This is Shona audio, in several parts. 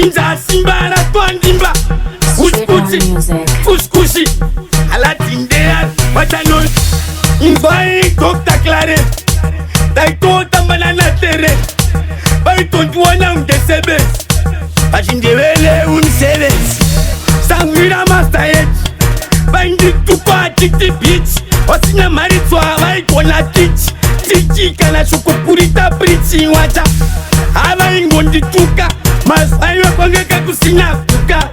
Inza simba na twandimba Kuskushi Alatindea Wachano Inzwai Dr. Claret Taito tambana na tere Baito njuwana ungesebe Bajindewele unisebes Sangwira master edge Bindi tupa titi bitch Osinya maritwa waikona teach Tiki kana shukupurita prichi wacha Hava ingondi tuka Masaiwa kwangeka kusina kuka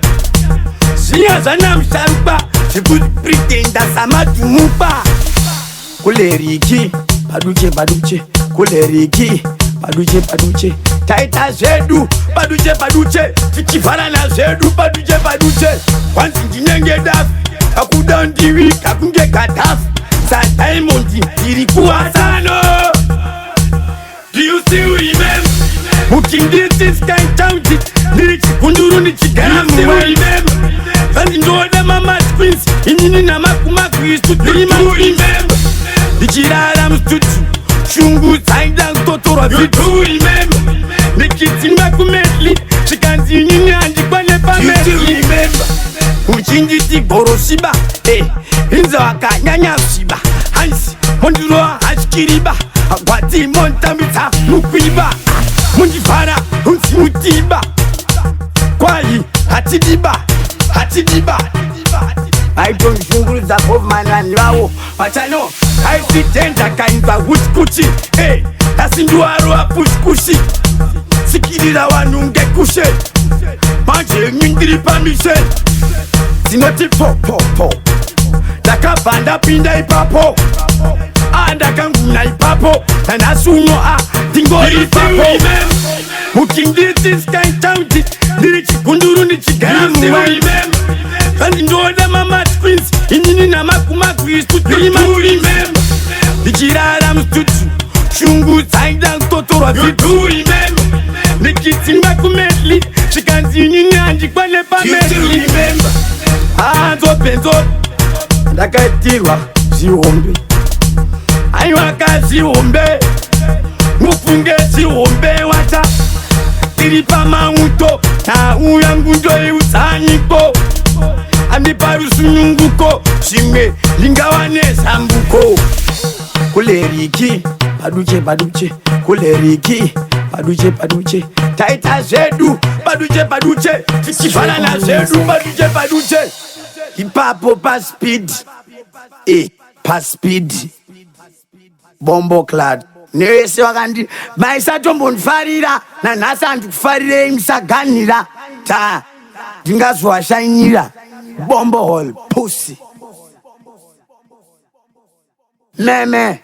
Siya zana mshampa Shikudi pretenda sama tumupa Kuleriki Paduche Kuleriki Paduche Taita zedu Paduche Fikifara na zedu Paduche Kwanzi njinenge dafu Akudandiwi kakunge katafu Sa Diamondi Irikuwa sano Do you still remember? Muking this kind county Lyrics kunduru ni chigaramu Do you still remember? Kandi ndoda mama twins Inini na makumaku istu Do you remember? Dichirara mstutu Shungu saida mtotorwa Do you remember? Nikiti makumetli Chikanzi nini anjikwane pa metli Do you remember? Uchinjiti goroshiba Inza waka nyanya shiba Hansi monduro hashkiriba Akwati montamita mukwiba Mundifara unsi mutiba Kwali hatidiba Aito nshunguru za povmanani wao Wachano Aisi tenda kainza wuskuchi Asinduaro wa pushkushi Sikirira wanunge kushe Manje ngindiri pamishe Sinoti po Dakapanda pinda ipapo Dakanguna ipapo Nasuno Dingo ipapo Muking this kind county Lyrics kunduru ni chigaramu Kandi ndoda mama twins Inini na makumaku istu Do you remember? Dichirara mstutu Shungu saida mtotorwa Do you remember? Nikiti makumetli Chikanzi nini anjikwane pa metli Benzo Ndakatirwa ziombe Aiwaka ziombe Mufunge ziombe wacha Tiripa mauto Na uyangu njoi usanyiko Amiparu sunyunguko Shime lingawane sambuko Kuleriki Paduche Kuleriki Paduche Taita zedu Paduche Fikifana na zedu Paduche Hipapo pa speed pa speed Bombo clad Nese wakandi Maisa tombo nfarira Na nasa antikufarire imsaganira Ta Dingaswa shanyira Bombo hall pussy Meme